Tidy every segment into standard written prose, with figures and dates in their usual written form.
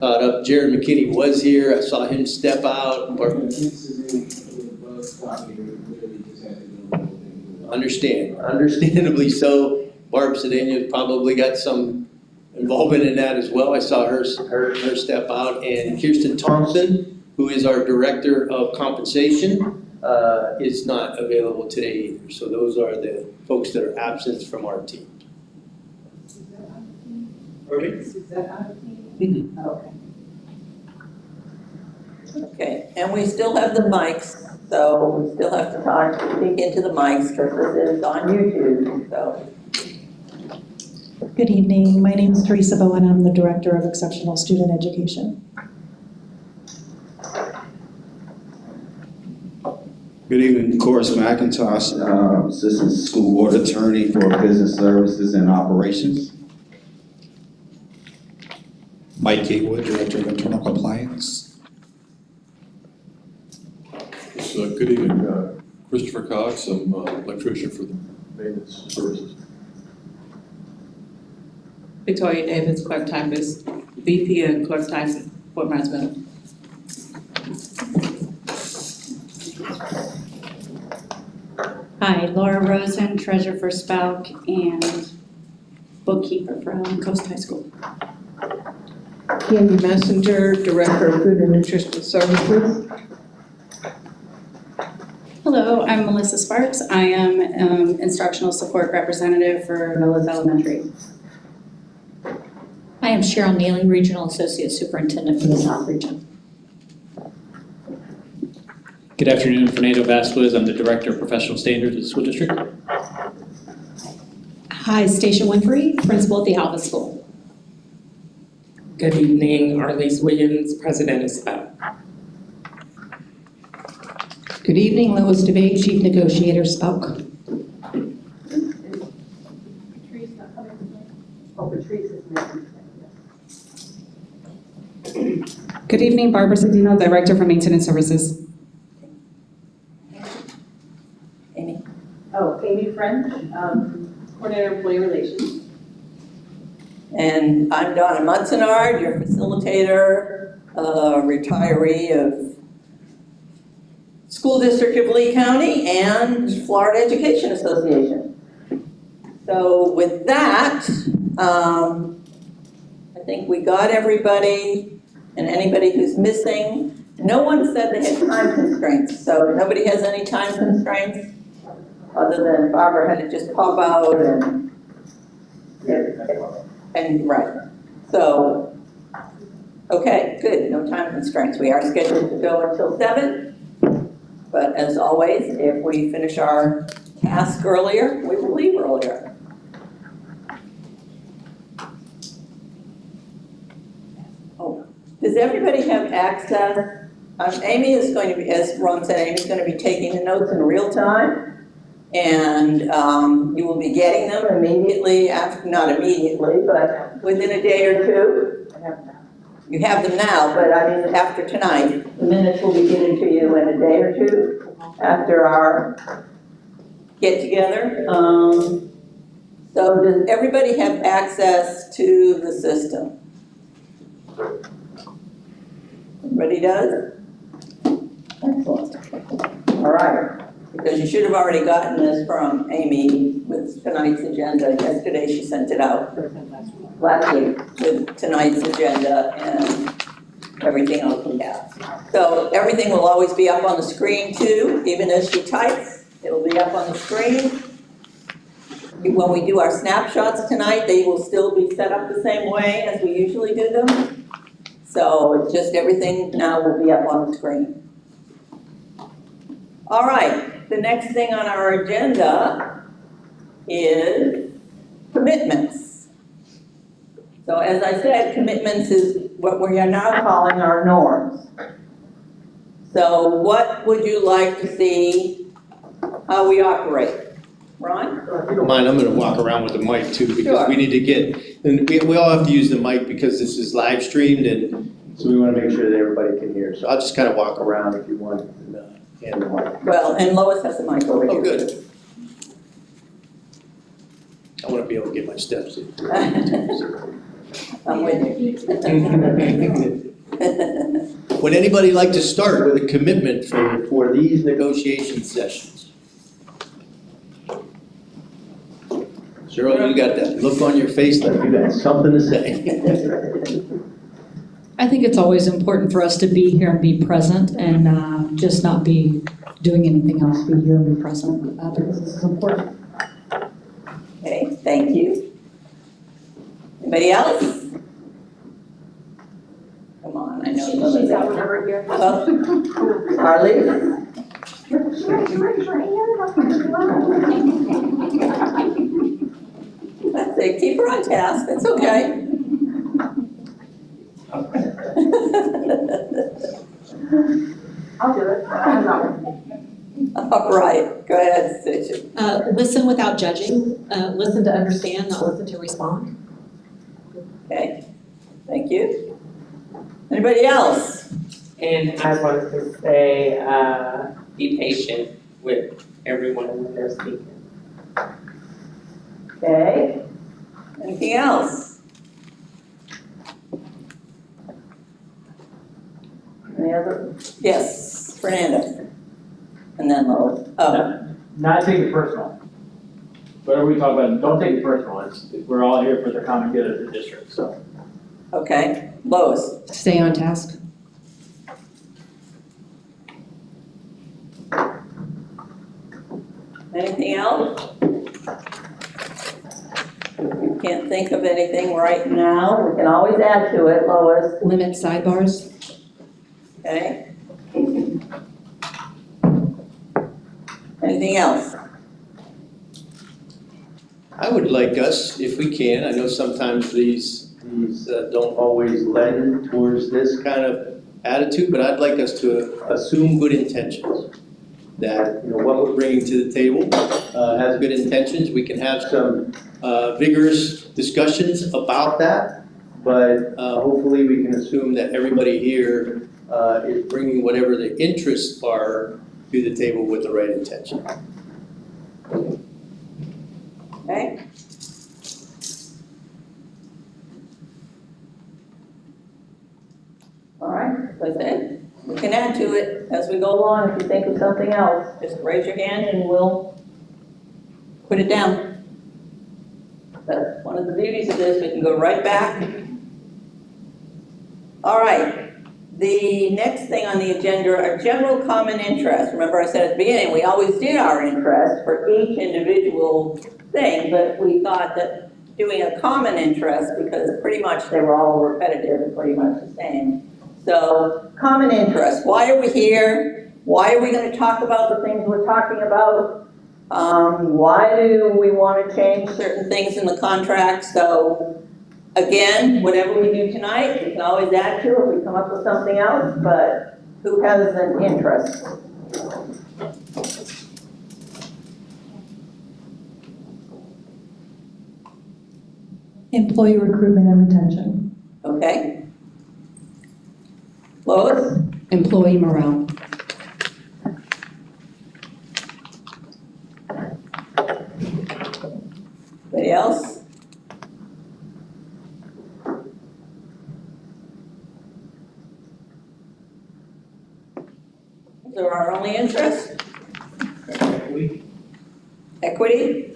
Caught up. Jared McKinney was here. I saw him step out. Understandably so. Barb Cedeno probably got some involvement in that as well. I saw her step out. And Kirsten Thompson, who is our Director of Compensation, is not available today either. So those are the folks that are absent from our team. Is that out of team? Okay. Okay, and we still have the mics, so we still have to speak into the mics because this is on YouTube, so. Good evening. My name is Teresa Bowen. I'm the Director of Exceptional Student Education. Good evening, Corus McIntosh, Assistant School Board Attorney for Business Services and Operations. Mike Gatewood, Director of Internal Compliance. Good evening, Christopher Cox. I'm electrician for the maintenance services. Victoria Davis, clerk typist, VP and clerk typist, Fort Myers Middle. Hi, Laura Rosen, treasurer for SPALC and bookkeeper from Coast High School. Candy Messenger, Director of Food and Nutrition Services. Hello, I'm Melissa Sparks. I am instructional support representative for Millis Elementary. I am Cheryl Neely, Regional Associate Superintendent for the South Region. Good afternoon, Fernando Vasquez. I'm the Director of Professional Standards at the school district. Hi, Stacia Winfrey, Principal at the Alva School. Good evening, Arlise Williams, President of SPALC. Good evening, Lois DeVay, Chief Negotiator, SPALC. Good evening, Barbara Cedeno, Director for Maintenance Services. Amy? Oh, Amy French, Coordinator of Employee Relations. And I'm Donna Mutzenard, your facilitator, retiree of School District of Lee County and Florida Education Association. So with that, I think we got everybody, and anybody who's missing. No one said they had time constraints, so nobody has any time constraints other than Barbara had to just pop out and right. So, okay, good, no time constraints. We are scheduled to go until 7, but as always, if we finish our task earlier, we will leave earlier. Oh, does everybody have access? Amy is going to be, as Ron said, Amy's going to be taking the notes in real time, and you will be getting them immediately after, not immediately, but within a day or two. You have them now, but I mean after tonight. The minutes will be given to you in a day or two after our get together. So does everybody have access to the system? Everybody does? Excellent. All right. Because you should have already gotten this from Amy with tonight's agenda. Yesterday she sent it out. Last week with tonight's agenda and everything else we have. So everything will always be up on the screen too, even as she types, it'll be up on the screen. When we do our snapshots tonight, they will still be set up the same way as we usually do them. So it's just everything now will be up on the screen. All right, the next thing on our agenda is commitments. So as I said, commitments is what we are now calling our norms. So what would you like to see how we operate? Ron? If you don't mind, I'm going to walk around with the mic too, because Sure. we need to get, and we all have to use the mic because this is live streamed, and so we want to make sure that everybody can hear. So I'll just kind of walk around if you want and hand the mic. Well, and Lois has the mic over here. Oh, good. I want to be able to get my steps in. I'm with you. Would anybody like to start with a commitment for these negotiation sessions? Cheryl, you got that look on your face like you got something to say. I think it's always important for us to be here and be present and just not be doing anything else, be here and be present, because this is important. Okay, thank you. Anybody else? Come on, I know some of them. over here. Harley? That's it, keep her on task, that's okay. I'll do it. All right, go ahead, Stacey. Listen without judging, listen to understand, not listen to respond. Okay, thank you. Anybody else? And I wanted to say, be patient with everyone when they're speaking. Okay. Anything else? Any other? Yes, Fernanda. And then Lois. Oh, Not take it personal. Whatever we talk about, don't take it personal. We're all here for the common good of the district, so. okay. Lois. Stay on task. Anything else? You can't think of anything right now. We can always add to it, Lois. Limit sidebars. Okay. Anything else? I would like us, if we can, I know sometimes these don't always lend towards this kind of attitude, but I'd like us to assume good intentions. That, what we're bringing to the table has good intentions. We can have some vigorous discussions about that, but hopefully we can assume that everybody here is bringing whatever their interests are to the table with the right intention. Okay. All right, like I said, we can add to it as we go along. If you think of something else, just raise your hand and we'll put it down. That's one of the beauties of this, we can go right back. All right, the next thing on the agenda are general common interests. Remember I said at the beginning, we always did our interests for each individual thing, but we thought that doing a common interest, because pretty much they were all repetitive and pretty much the same. So, common interest, why are we here? Why are we going to talk about the things we're talking about? Why do we want to change certain things in the contract? So, again, whatever we do tonight, we can always add to it, we come up with something else, but who has an interest? Employee recruitment and retention. Okay. Lois? Employee morale. Anybody else? Is there our only interest? Equity?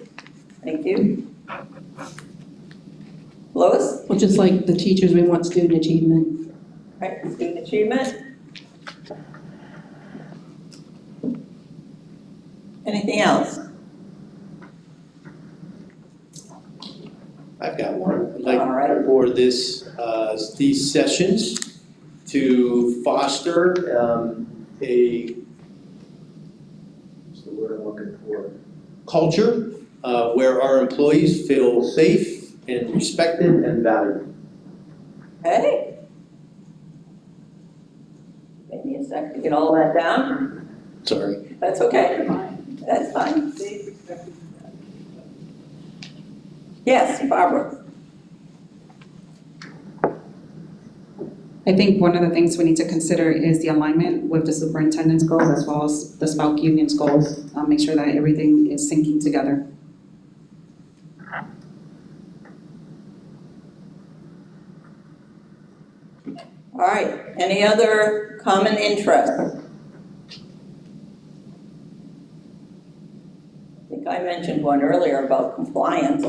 Thank you. Lois? Well, just like the teachers, we want student achievement. Right, student achievement. Anything else? I've got one. I'd like All right. for these sessions to foster what's the word I'm looking for? Culture where our employees feel safe and respected and valued. Okay. Give me a sec to get all that down. Sorry. That's okay. That's fine. Yes, Barbara. I think one of the things we need to consider is the alignment with the superintendent's goals as well as the SPALC union's goals. Make sure that everything is syncing together. right, any other common interests? I think I mentioned one earlier about compliance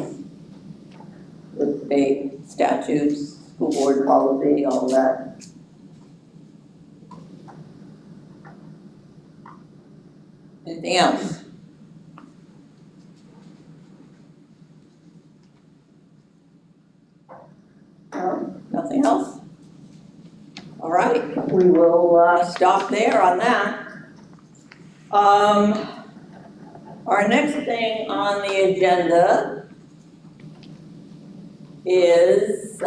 with state statutes, school board policy, all that. Anything else? No, nothing else? All right, we will stop there on that. Our next thing on the agenda is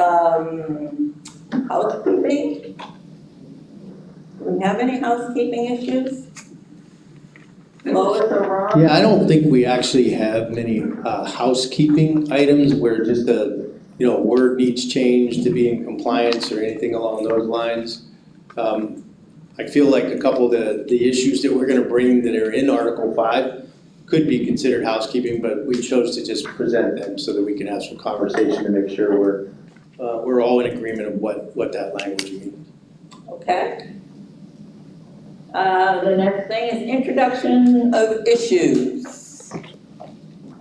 housekeeping. Do we have any housekeeping issues? Lois or Ron? Yeah, I don't think we actually have many housekeeping items where just a word needs changed to be in compliance or anything along those lines. I feel like a couple of the issues that we're going to bring that are in Article 5 could be considered housekeeping, but we chose to just present them so that we can have some conversation to make sure we're all in agreement of what that language means. Okay. The next thing is introduction of issues.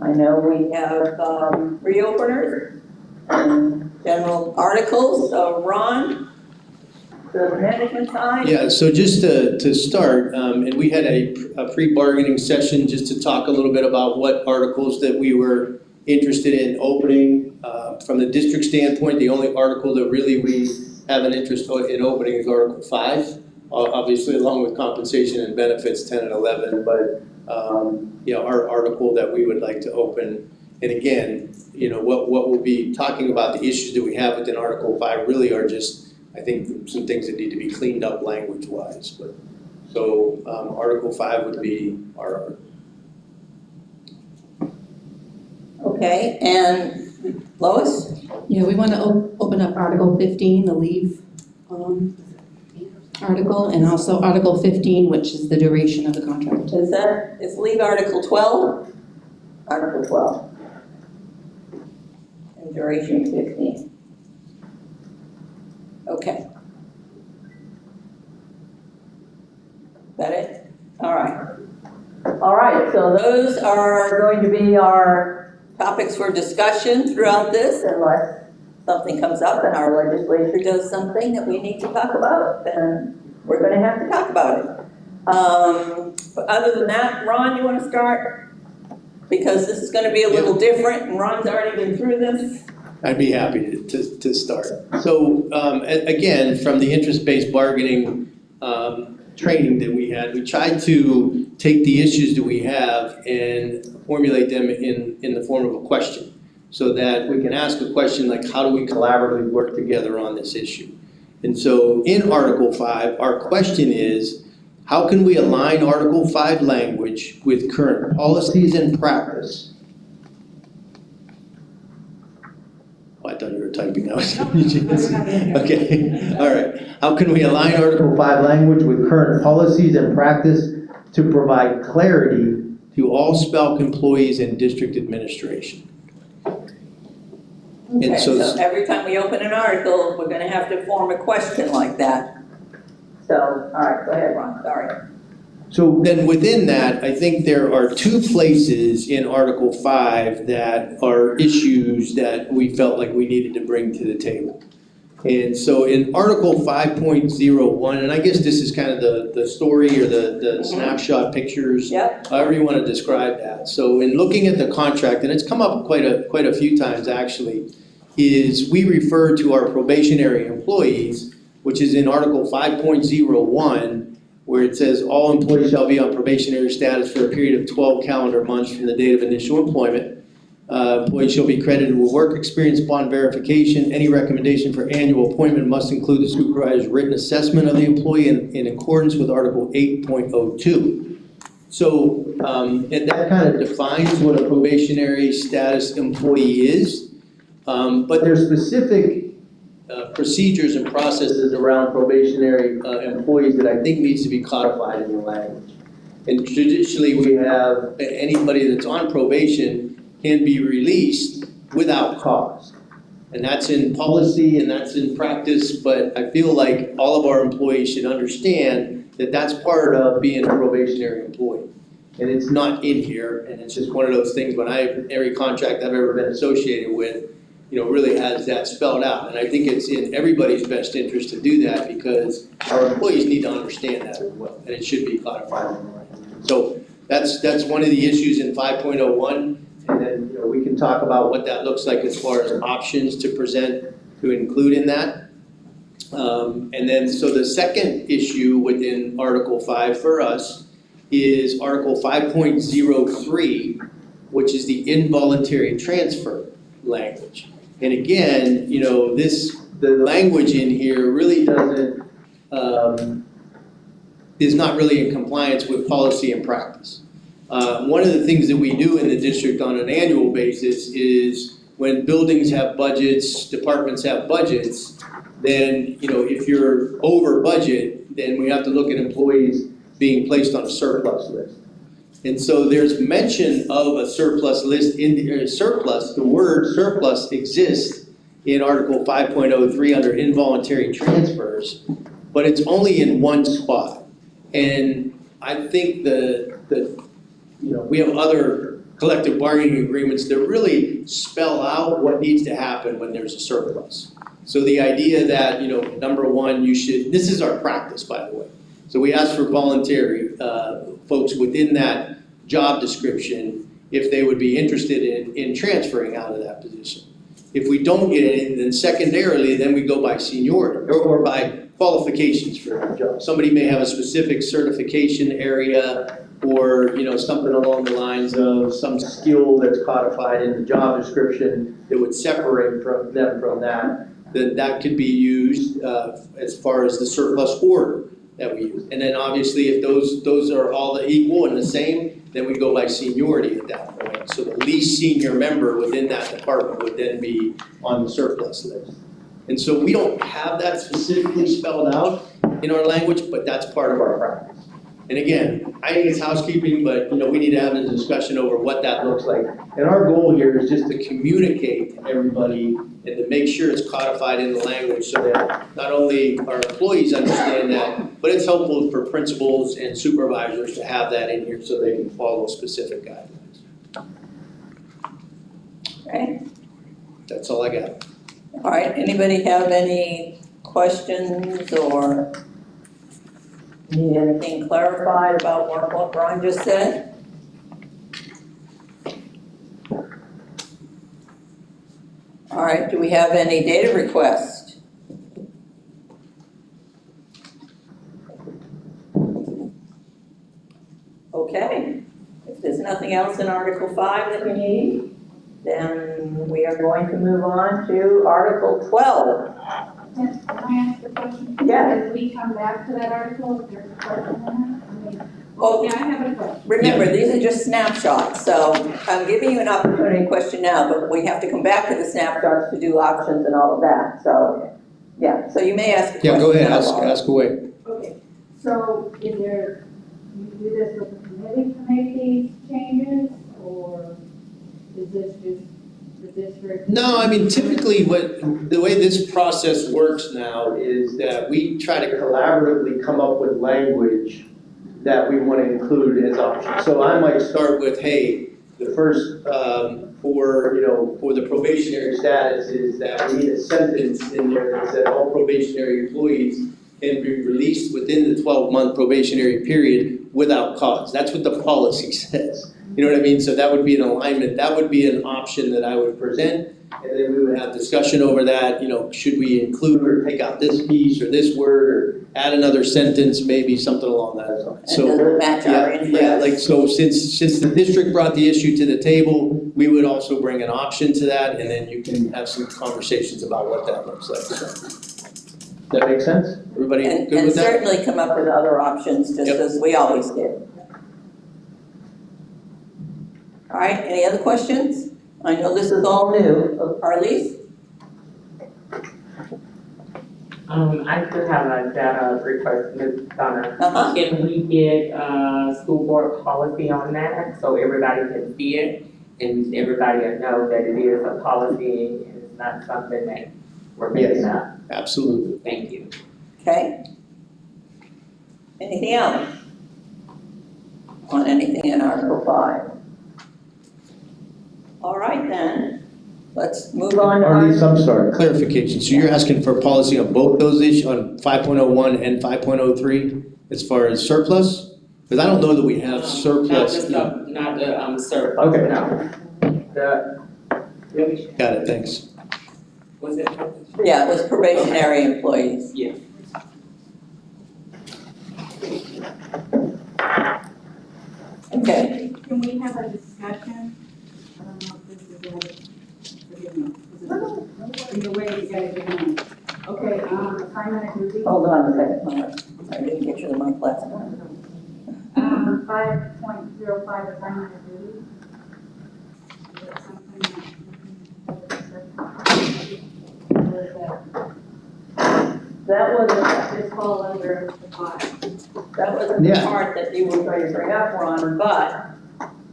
I know we have reopeners and general articles. So Ron, the management side? Yeah, so just to start, and we had a pre-bargaining session just to talk a little bit about what articles that we were interested in opening. From the district standpoint, the only article that really we have an interest in opening is Article 5, obviously along with compensation and benefits 10 and 11, but our article that we would like to open, and again, what we'll be talking about, the issues that we have within Article 5 really are just, I think, some things that need to be cleaned up language-wise. But so Article 5 would be our. Okay, and Lois? Yeah, we want to open up Article 15, the leave article, and also Article 15, which is the duration of the contract. Is leave Article 12? Article 12. And duration 15. Okay. That it? All right. All right, so those are going to be our topics for discussion throughout this, unless something comes up and our legislature does something that we need to talk about, then we're going to have to talk about it. But other than that, Ron, you want to start? Because this is going to be a little different, and Ron's already been through this. I'd be happy to start. So again, from the interest-based bargaining training that we had, we tried to take the issues that we have and formulate them in the form of a question, so that we can ask a question like, how do we collaboratively work together on this issue? And so in Article 5, our question is, how can we align Article 5 language with current policies and practice? Oh, I thought you were typing out. Okay, all right. How can we align Article 5 language with current policies and practice to provide clarity to all SPALC employees and district administration? Okay, And so every time we open an article, we're going to have to form a question like that. So, all right, go ahead, Ron, sorry. So then within that, I think there are two places in Article 5 that are issues that we felt like we needed to bring to the table. And so in Article 5.01, and I guess this is kind of the story or the snapshot pictures, however you want to describe that. So in looking at the contract, and it's come up quite a few times actually, is we refer to our probationary employees, which is in Article 5.01, where it says all employees shall be on probationary status for a period of 12 calendar months from the date of initial employment. Employees shall be credited with work experience upon verification. Any recommendation for annual appointment must include the supervisor's written assessment of the employee in accordance with Article 8.02. So that kind of defines what a probationary status employee is, but there's specific procedures and processes around probationary employees that I think needs to be codified in the language. And traditionally we have anybody that's on probation can be released without cause. And that's in policy and that's in practice, but I feel like all of our employees should understand that that's part of being a probationary employee. And it's not in here, and it's just one of those things, every contract I've ever been associated with, really has that spelled out. And I think it's in everybody's best interest to do that because our employees need to understand that as well, and it should be codified. So that's one of the issues in 5.01, and then, we can talk about what that looks like as far as options to present to include in that. And then, so the second issue within Article 5 for us is Article 5.03, which is the involuntary transfer language. And again, the language in here really doesn't, is not really in compliance with policy and practice. One of the things that we do in the district on an annual basis is when buildings have budgets, departments have budgets, then, if you're over budget, then we have to look at employees being placed on a surplus list. And so there's mention of a surplus list in the word surplus exists in Article 5.03 under involuntary transfers, but it's only in one spot. And I think we have other collective bargaining agreements that really spell out what needs to happen when there's a surplus. So the idea that, number one, this is our practice, by the way. So we ask for voluntary folks within that job description if they would be interested in transferring out of that position. If we don't get any, then secondarily, then we go by seniority or by qualifications for that job. Somebody may have a specific certification area or something along the lines of some skill that's codified in the job description that would separate them from that, then that could be used as far as the surplus order that we use. And then obviously if those are all equal and the same, then we go by seniority at that point. So the least senior member within that department would then be on the surplus list. And so we don't have that specifically spelled out in our language, but that's part of our practice. And again, I think it's housekeeping, but we need to have a discussion over what that looks like. And our goal here is just to communicate to everybody and to make sure it's codified in the language so that not only our employees understand that, but it's helpful for principals and supervisors to have that in here so they can follow specific guidelines. Okay. That's all I got. All right, anybody have any questions or need anything clarified about what Ron just said? All right, do we have any data requests? Okay, if there's nothing else in Article 5 that we need, then we are going to move on to Article 12. Can I ask a question? Yeah. As we come back to that article, if there's a question on it? Well, Yeah, I have a question. remember, these are just snapshots, so I'm giving you an opportunity to question now, but we have to come back to the snapshots to do options and all of that, so, yeah, so you may ask a question. Yeah, go ahead, now, ask Laura. away. Okay, so is there, you do this with the committee to make these changes, or is this just the district? No, I mean, typically the way this process works now is that we try to collaboratively come up with language that we want to include as options. So I might start with, hey, the first, for the probationary status is that we need a sentence in there that said all probationary employees can be released within the 12-month probationary period without cause. That's what the policy says. You know what I mean? So that would be an alignment. That would be an option that I would present. And then we would have discussion over that, should we include or take out this piece or this word or add another sentence, maybe something along that line. And does it match our interests? Yeah, like so since the district brought the issue to the table, we would also bring an option to that and then you can have some conversations about what that looks like. So, does that make sense? Everybody good with that? And certainly come up with other options, just as we always did. All right, any other questions? I know this is all new. Arlise? I do have a data request, Ms. Donna. Uh-huh. Can we get school board policy on that so everybody can see it and everybody will know that it is a policy and it's not something that we're making up. Absolutely. Thank you. Okay? Anything else? On anything in Article 5? All right then, let's move on to Arlene, I'm sorry, clarification. So you're asking for policy on both those issues, on 5.01 and 5.03, as far as surplus? Because I don't know that we have surplus. Not the surplus, Okay. no. Got it, thanks. Was it? Yeah, it was probationary employees. Yeah. Okay. Can we have a discussion? I don't know if this is forgive me. Either way, you gotta get on. Okay, assignment of duty. Hold on a second, Mara. I didn't get you the mic last time. 5.05 assignment of duty. Is that something That was, this fall under the 5? that wasn't the Yeah. part that you were going to bring up, Ron, but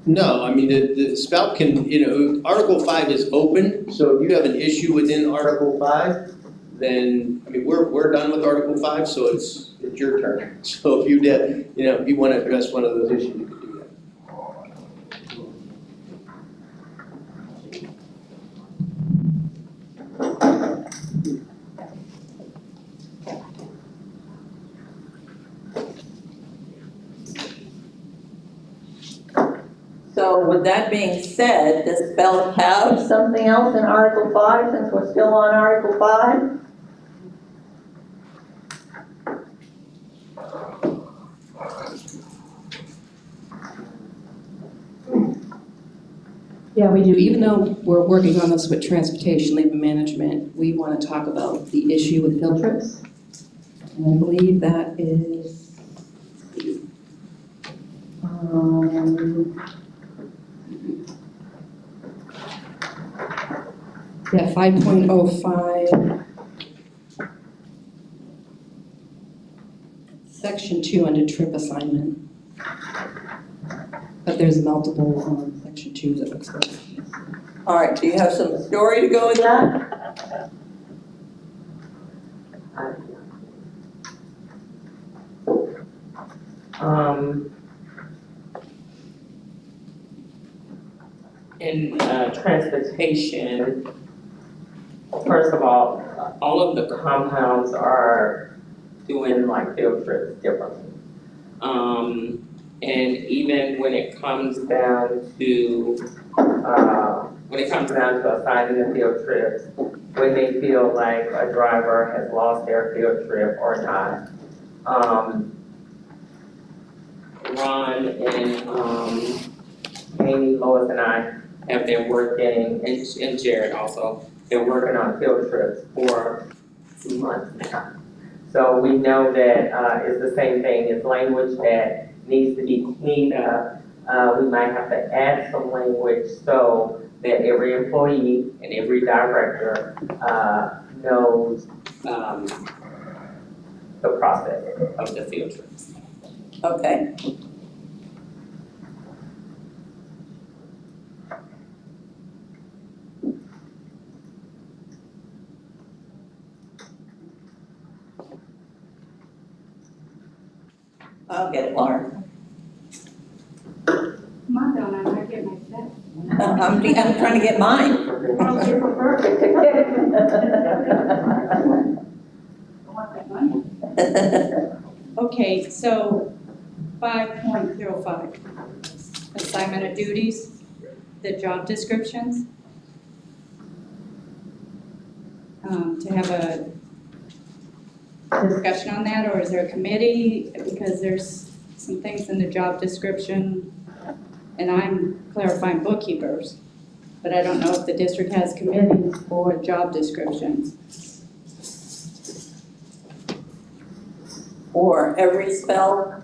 No, I mean, the SPALC can, Article 5 is open, so if you have an issue within Article 5, then, I mean, we're done with Article 5, so it's your turn. So if if you want to address one of those issues, you could do that. so with that being said, does SPALC have something else in Article 5 since we're still on Article 5? Yeah, we do. Even though we're working on this with transportation, labor management, we want to talk about the issue with field trips. And I believe that is, yeah, 5.05, Section 2 under trip assignment. But there's multiple Section 2s it looks like. All right, do you have some story to go with that? In transportation, first of all of the compounds are doing like field trips differently. And even when it comes down to assigning the field trips, when they feel like a driver has lost their field trip or not, Ron and Amy, Lois, and I have been working, and Jared also, been working on field trips for 2 months now. So we know that it's the same thing, it's language that needs to be cleaned up. We might have to add some language so that every employee and every director knows the process of the field trips. Okay. I'll get it, Laura. Come on, Donna, I'm not getting my steps. I'm trying to get mine. Well, you're for perfect. I want that money. Okay, so 5.05, assignment of duties, the job descriptions. To have a discussion on that, or is there a committee? Because there's some things in the job description, and I'm clarifying bookkeepers, but I don't know if the district has committees for job descriptions. Or every SPALC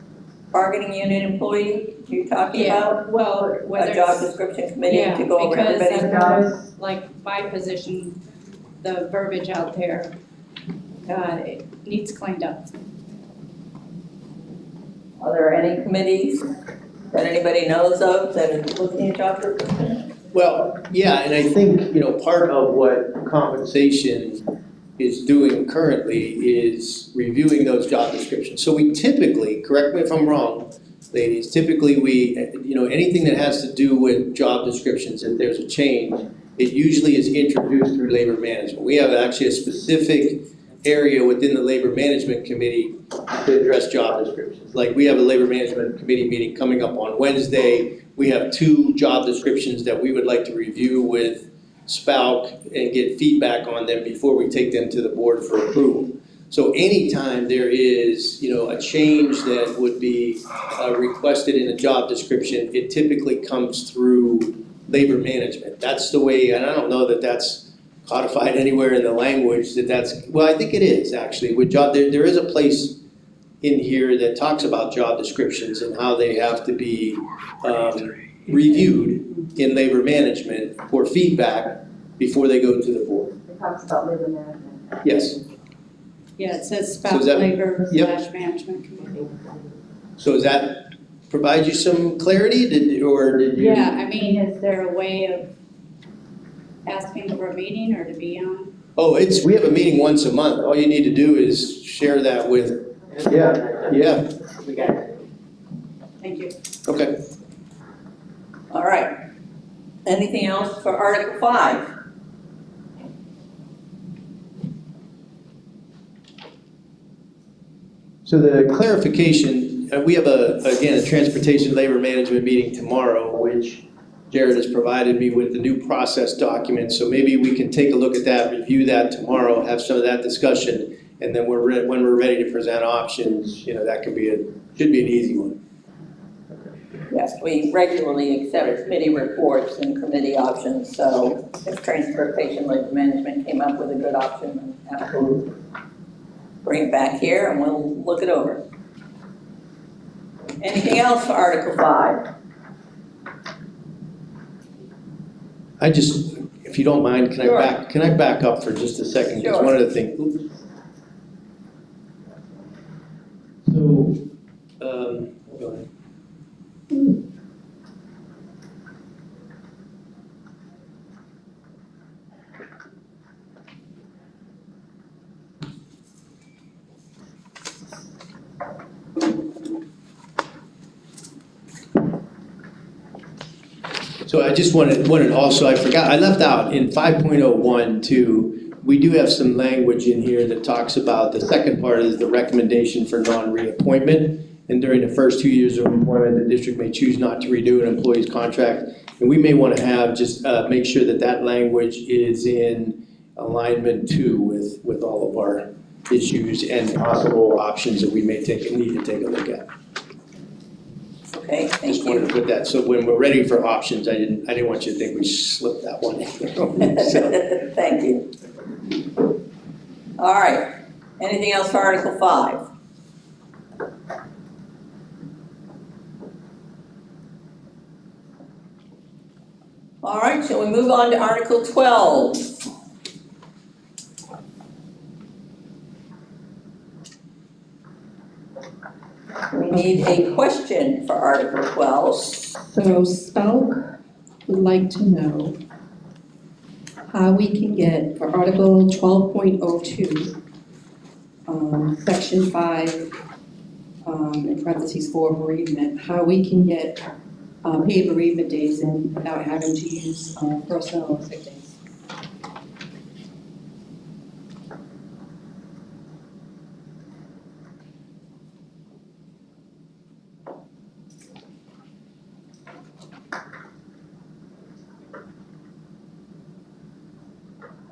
bargaining unit employee you're talking about? Well, whether A job it's- description committee to go over everybody's because jobs? like my position, the verbiage out there, it needs cleaned up. Are there any committees that anybody knows of that is looking at job description? Well, yeah, and I think, part of what compensation is doing currently is reviewing those job descriptions. So we typically, correct me if I'm wrong, ladies, typically we, anything that has to do with job descriptions, if there's a change, it usually is introduced through labor management. We have actually a specific area within the labor management committee to address job descriptions. Like we have a labor management committee meeting coming up on Wednesday. We have 2 job descriptions that we would like to review with SPALC and get feedback on them before we take them to the board for approval. So anytime there is, a change that would be requested in a job description, it typically comes through labor management. That's the way, and I don't know that that's codified anywhere in the language well, I think it is actually. With job, there is a place in here that talks about job descriptions and how they have to be reviewed in labor management for feedback before they go to the board. It talks about labor management. Yes. Yeah, it says So SPALC is that- labor Yep. / management committee. So does that provide you some clarity, did you? Yeah, I mean, is there a way of asking for a meeting or to be on? Oh, we have a meeting once a month. All you need to do is share that with, yeah, We got it. Thank you. okay. All right. Anything else for Article 5? So the clarification, we have again, a transportation labor management meeting tomorrow, which Jared has provided me with the new process document. So maybe we can take a look at that, review that tomorrow, have some of that discussion, and then when we're ready to present options, that should be an easy one. Yes, we regularly accept committee reports and committee options, so if transportation labor management came up with a good option, absolutely. Bring it back here and we'll look it over. Anything else for Article 5? If you don't mind, Sure. can I back up for just a second? Because Sure. one of the things. So, go ahead. So I just wanted also, I forgot, I left out in 5.01 too, we do have some language in here that talks about, the second part is the recommendation for non-reappointment. And during the first 2 years of employment, the district may choose not to renew an employee's contract. And we may want to have, just make sure that language is in alignment too with all of our issues and possible options that we may need to take a look at. Okay, thank Just wanted to put that, so when we're ready for options, I didn't want you to think we slipped that one in. So, Thank you. All right. Anything else for Article 5? All right, shall we move on to Article 12? We need a question for Article 12. So SPALC would like to know how we can get, for Article 12.02, Section 5, in parentheses 4, bereavement, how we can get paid bereavement days in without having to use personal or sick days.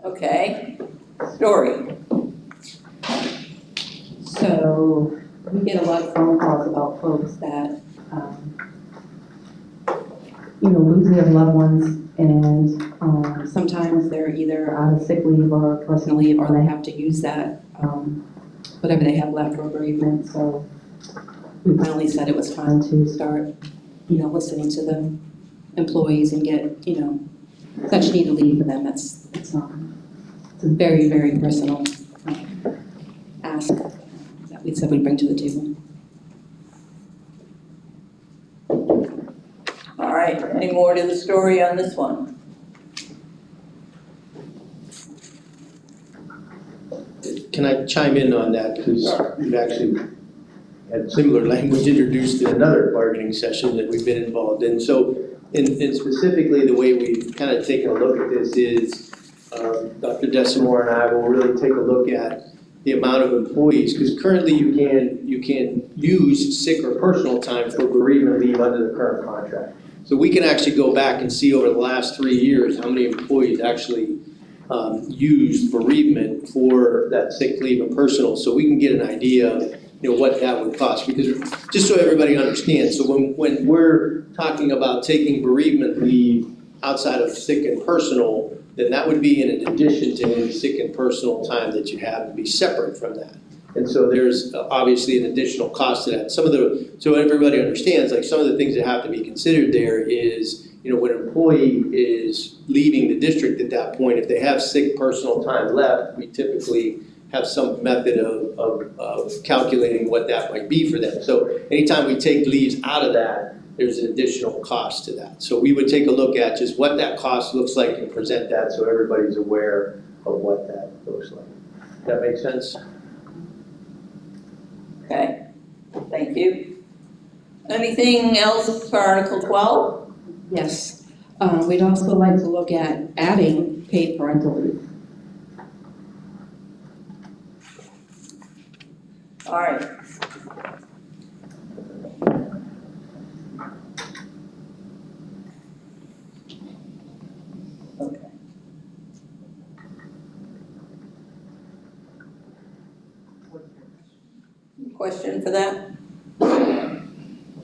Okay, Story. So we get a lot of phone calls about folks that, lose their loved ones, and sometimes they're either out of sick leave or personal leave, or they have to use that, whatever they have left for bereavement. So we finally said it was time to start, listening to the employees and get, such need to leave for them. It's a very, very personal ask that we said we'd bring to the table. All right, any more to the story on this one? can I chime in on that? Because we've actually had similar language introduced in another bargaining session that we've been involved in. So, and specifically the way we've kind of taken a look at this is, Dr. Desimore and I will really take a look at the amount of employees, because currently you can use sick or personal time for bereavement leave under the current contract. So we can actually go back and see over the last 3 years how many employees actually used bereavement for that sick leave and personal, so we can get an idea of what that would cost. Because just so everybody understands, so when we're talking about taking bereavement leave outside of sick and personal, then that would be in addition to any sick and personal time that you have to be separate from that. And so there's obviously an additional cost to that. So everybody understands, like some of the things that have to be considered there is, when an employee is leaving the district at that point, if they have sick personal time left, we typically have some method of calculating what that might be for them. So anytime we take leaves out of that, there's an additional cost to that. So we would take a look at just what that cost looks like and present that so everybody's aware of what that looks like. Does that make sense? Okay, thank you. Anything else for Article 12? Yes. We'd also like to look at adding paid parental leave. All right. Okay. Question for that?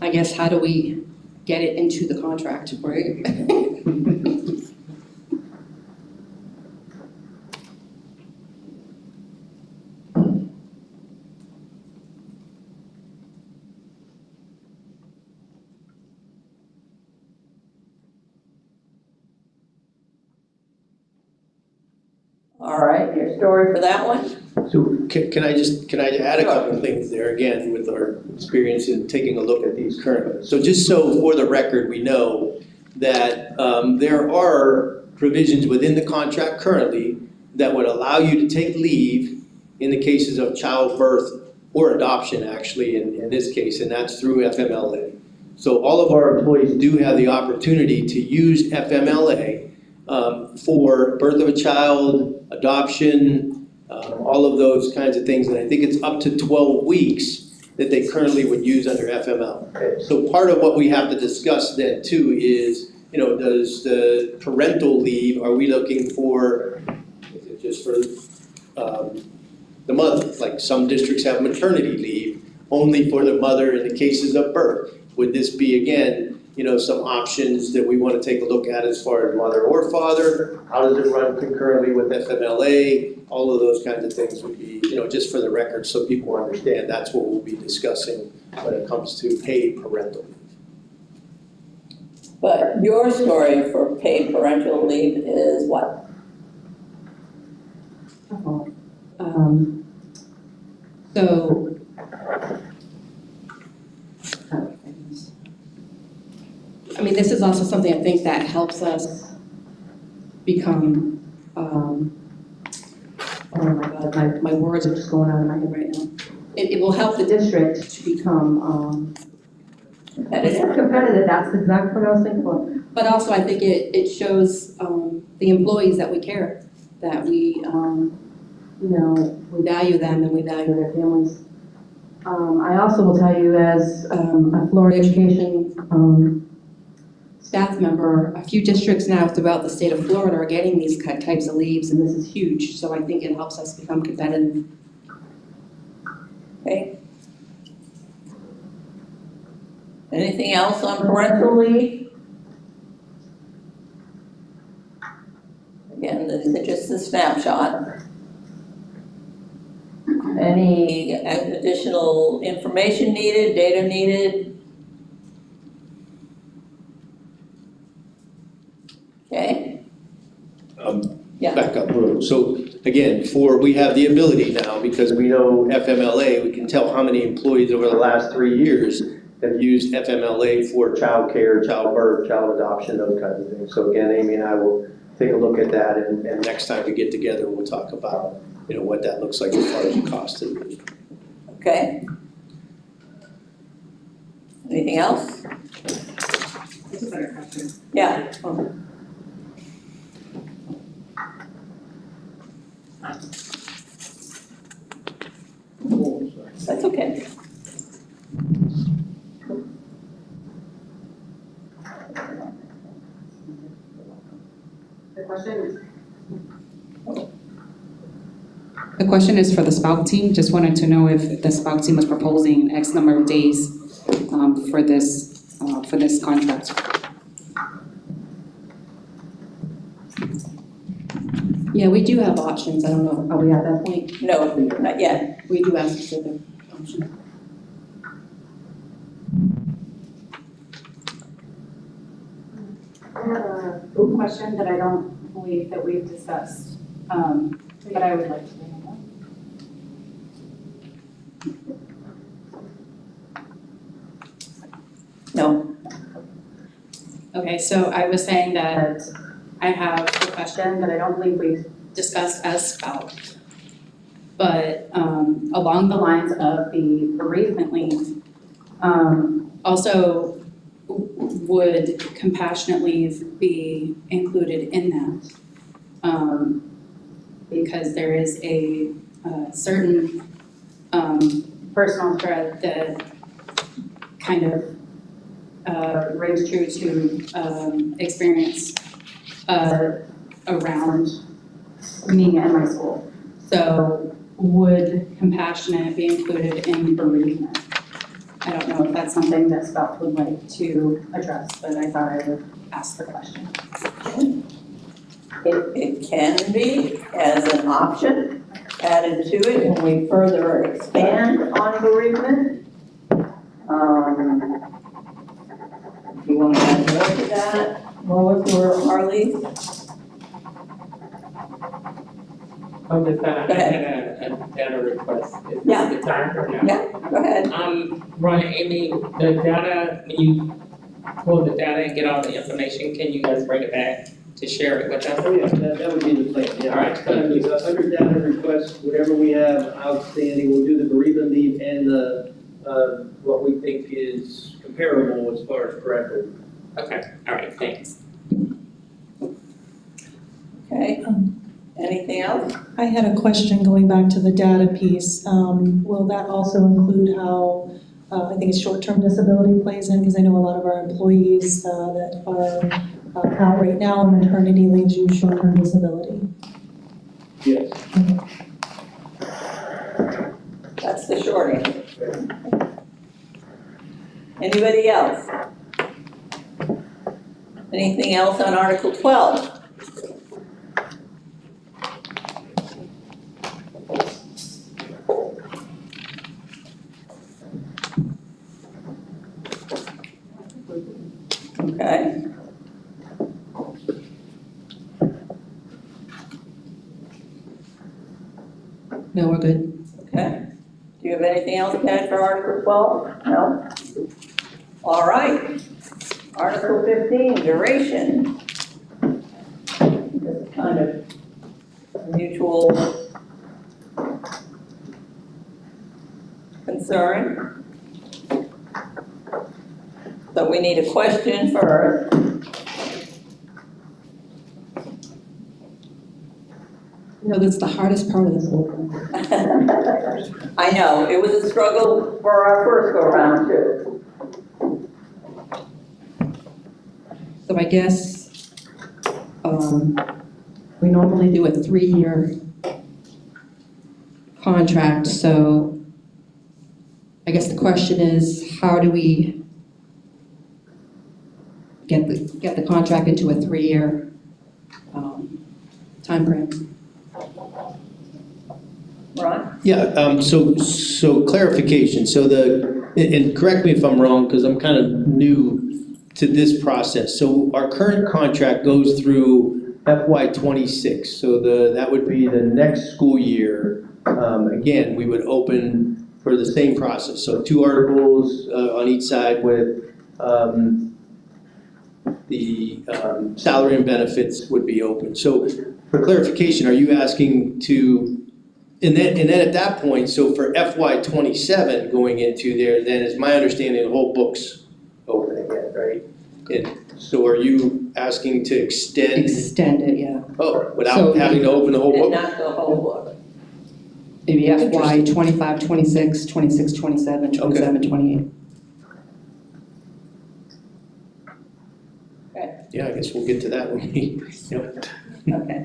I guess, how do we get it into the contract, right? All right, your story for that one? So can I add a couple of things there again with our experience in taking a look at these current. So just so for the record, we know that there are provisions within the contract currently that would allow you to take leave in the cases of childbirth or adoption, actually, in this case, and that's through FMLA. So all of our employees do have the opportunity to use FMLA for birth of a child, adoption, all of those kinds of things. And I think it's up to 12 weeks that they currently would use under FML. Okay. So part of what we have to discuss then too is, does the parental leave, are we looking for, is it just for the mother? Like some districts have maternity leave only for the mother in the cases of birth. Would this be, again, some options that we want to take a look at as far as mother or father? How does it run concurrently with FMLA? All of those kinds of things would be, just for the record, so people understand that's what we'll be discussing when it comes to paid parental leave. But your story for paid parental leave is what? So, I mean, this is also something I think that helps us become, oh my God, my words are just going out of my head right now. It will help the district to become competitive, that's the exact word I was thinking for. But also I think it shows the employees that we care, that we, we value them and we value their families. I also will tell you, as a Florida education staff member, a few districts now throughout the state of Florida are getting these types of leaves, and this is huge. So I think it helps us become competitive. Okay. Anything else on parental leave? Again, this is just a snapshot. Any additional information needed, data needed? Okay. Yeah. Back up a little. So again, we have the ability now, because we know FMLA, we can tell how many employees over the last 3 years have used FMLA for child care, childbirth, child adoption, those kinds of things. So again, Amy and I will take a look at that, and next time we get together, we'll talk about what that looks like as far as the cost of it. Okay. Anything else? Just a better question. Yeah. That's okay. The question is for the SPALC team. Just wanted to know if the SPALC team was proposing X number of days for this contract. Yeah, we do have options. I don't know, are we at that point? No, not yet. We do have specific options. I have a question that I don't believe that we've discussed, but I would like to know. No. Okay, so I was saying that I have a question that I don't believe we've discussed as SPALC. But along the lines of the bereavement leave, also would compassionate leave be included in that? Because there is a certain personal thread that kind of rings true to experience around me and my school. So would compassionate be included in bereavement? I don't know if that's something that SPALC would like to address, but I thought I would ask the question. It can be as an option added to it when we further expand on bereavement. If you want to add more to that, Lois or Harley? I'm just gonna Go ahead. add a request. Is Yeah. the time or no? Yeah, go ahead. Ron, Amy, the data, when you pull the data and get all the information, can you guys bring it back to share it with us? Oh, yeah, that would be the plan, yeah. All right, thank you. Under data requests, whatever we have outstanding, we'll do the bereavement leave and the, what we think is comparable as far as parental. Okay, all right, thanks. Okay. Anything else? I had a question going back to the data piece. Will that also include how, I think it's short-term disability plays in? Because I know a lot of our employees that are out right now on maternity leaves use short-term disability. Yes. That's the short answer. Anybody else? Anything else on Article 12? Okay. No, we're good. Okay. Do you have anything else to add for Article 12? No? All right. Article 15, duration. This is kind of mutual concern. So we need a question first. No, that's the hardest part of this whole thing. I know, it was a struggle for our first go-round too. So I guess we normally do a 3-year contract, so I guess the question is, how do we get the contract into a 3-year timeframe? Ron? Yeah, so clarification, so and correct me if I'm wrong, because I'm kind of new to this process. So our current contract goes through FY '26, so that would be the next school year. Again, we would open for the same process, so 2 articles on each side with the salary and benefits would be open. So for clarification, are you asking to And then at that point, so for FY '27 going into there, then is my understanding the whole book's open again, right? And so are you asking to extend, Extend it, yeah. oh, without So- having to open the whole And book? not the whole book. Maybe FY '25, '26, '26, '27, '27, '28. Yeah, I guess we'll get to that when we, Okay.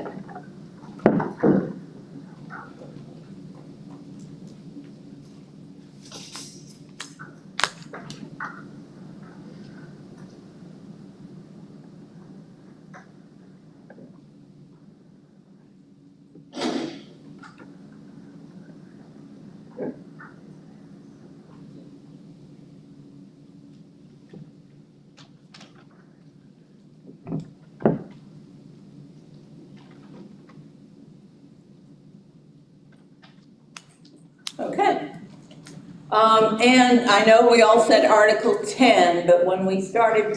Okay. And I know we all said Article 10, but when we started we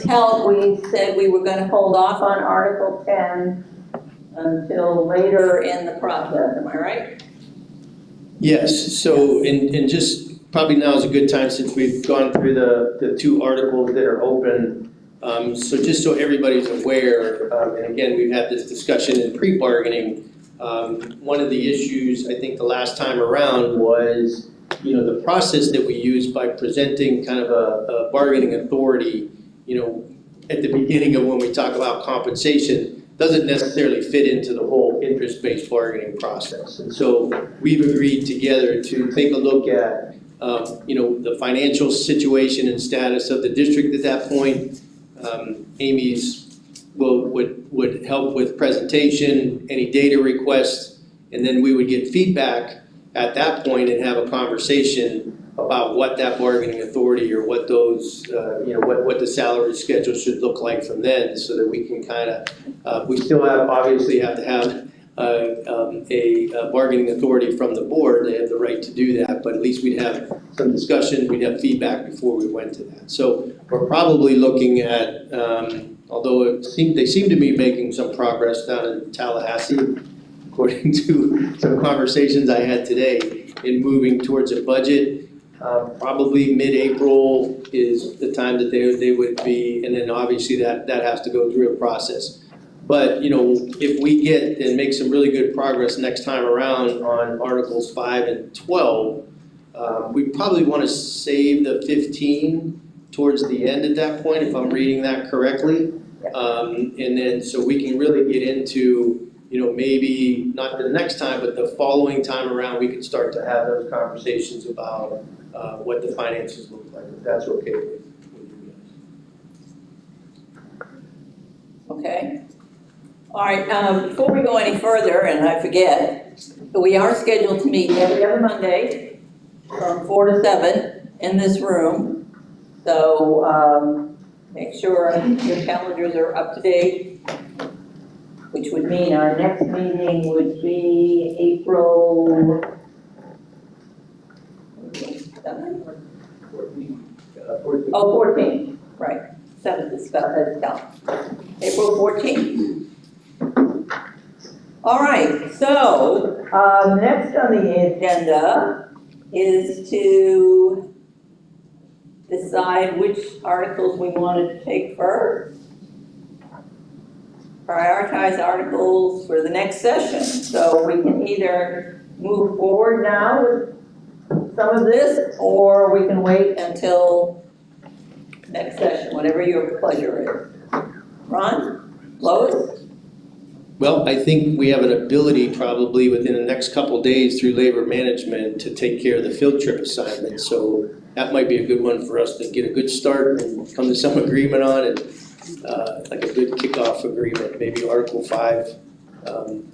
said we were gonna hold off on Article 10 until later in the process, am I right? yes, so, and just, probably now is a good time since we've gone through the two articles that are open. So just so everybody's aware, and again, we've had this discussion in pre-bargaining. One of the issues, I think the last time around was, the process that we use by presenting kind of a bargaining authority, at the beginning of when we talk about compensation, doesn't necessarily fit into the whole interest-based bargaining process. And so we've agreed together to take a look at, the financial situation and status of the district at that point. Amy's would help with presentation, any data requests, and then we would get feedback at that point and have a conversation about what that bargaining authority or what those, what the salary schedule should look like from then, so that we can kind of, we still obviously have to have a bargaining authority from the board. They have the right to do that, but at least we'd have some discussion, we'd have feedback before we went to that. So we're probably looking at, although they seem to be making some progress down in Tallahassee, according to some conversations I had today, in moving towards a budget. Probably mid-April is the time that they would be, and then obviously that has to go through a process. But, if we get and make some really good progress next time around on Articles 5 and 12, we probably want to save the 15 towards the end at that point, if I'm reading that correctly. And then, so we can really get into, maybe not the next time, but the following time around, we can start to have those conversations about what the finances look like, if that's okay with you guys. Okay. All right, before we go any further, and I forget, we are scheduled to meet every other Monday from 4 to 7 in this room. So make sure your calendars are up to date, which would mean our next meeting would be April 7th? 14th, right. 7th is spelled as down. April 14th. All right, so next on the agenda is to decide which articles we wanted to take first. Prioritize articles for the next session. So we can either move forward now with some of this, or we can wait until next session, whatever your pleasure is. Ron? Lois? Well, I think we have an ability probably within the next couple of days through labor management to take care of the field trip assignment. So that might be a good one for us to get a good start and come to some agreement on, and like a good kickoff agreement, maybe Article 5,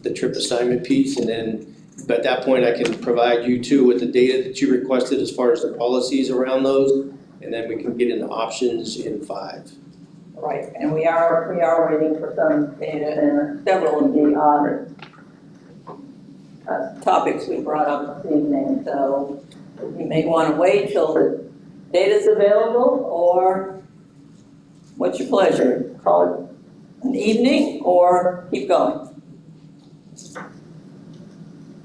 the trip assignment piece. And then at that point, I can provide you too with the data that you requested as far as the policies around those. And then we can get into options in 5. Right, and we are waiting for some data and several of the topics we brought up this evening. So you may want to wait till the data's available, or what's your pleasure? Call it an evening or keep going?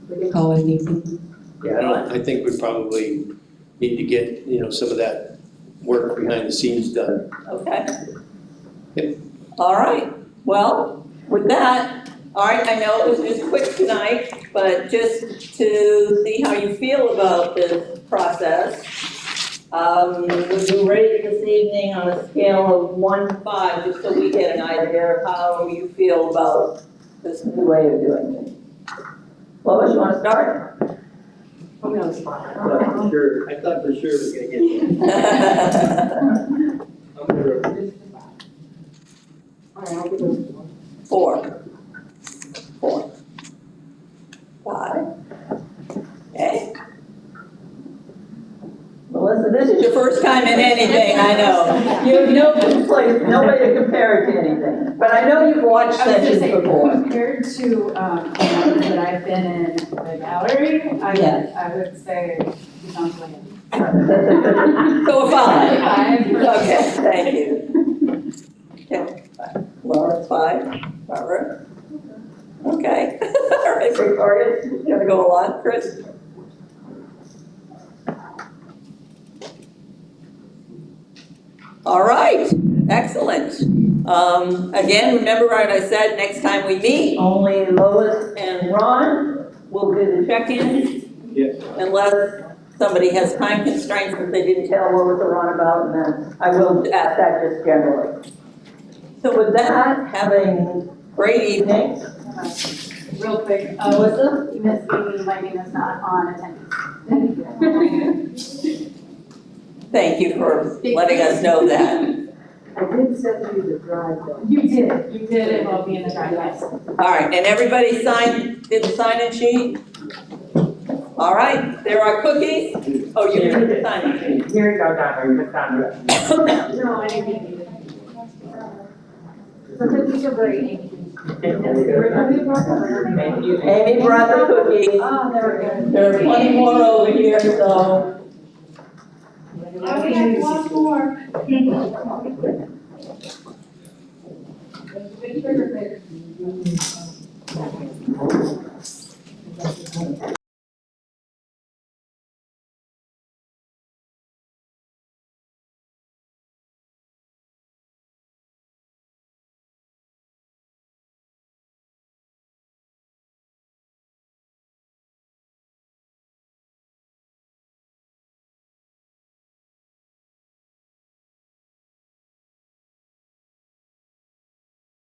We can call it an evening. Yeah, I think we probably need to get, some of that work behind the scenes done. Okay. Yep. All right, well, with that, all right, I know it was just quick tonight, but just to see how you feel about this process, would you rate this evening on a scale of 1 to 5, just so we get an idea of how you feel about this new way of doing things? Lois, you want to start? Put me on the spot. I thought for sure it was gonna get All right, I'll give it a 4. 5. Okay. Melissa, this is your first time in anything, I know. You have no way to compare it to anything. But I know you've watched sessions before. Compared to, ones that I've been in the gallery, I would say you sound like So a 5. 5. Okay, thank you. Okay, Laura, 5. Barbara? Okay. All right, Victoria, you gonna go along, Chris? All right, excellent. Again, remember what I said, next time we meet, only Lois and Ron will do the check-in. Yes. Unless somebody has time constraints that they didn't tell Lois or Ron about, and then I will ask that just generally. So with that, have a great evening. Real quick, Melissa? Miss Amy Lighting is not on attendance. Thank you for letting us know that. I did send you the drive though. You did, it will be in the drive, yes. All right, and everybody did the sign-in sheet? All right, there are cookies. Oh, you did the sign-in sheet. Here you go, Donna, you just found it. No, I didn't need it. The cookies are great. Thank you. Amy brought the cookies. Oh, they're good. There are plenty more over here, so. Oh, we have one more. Big sugar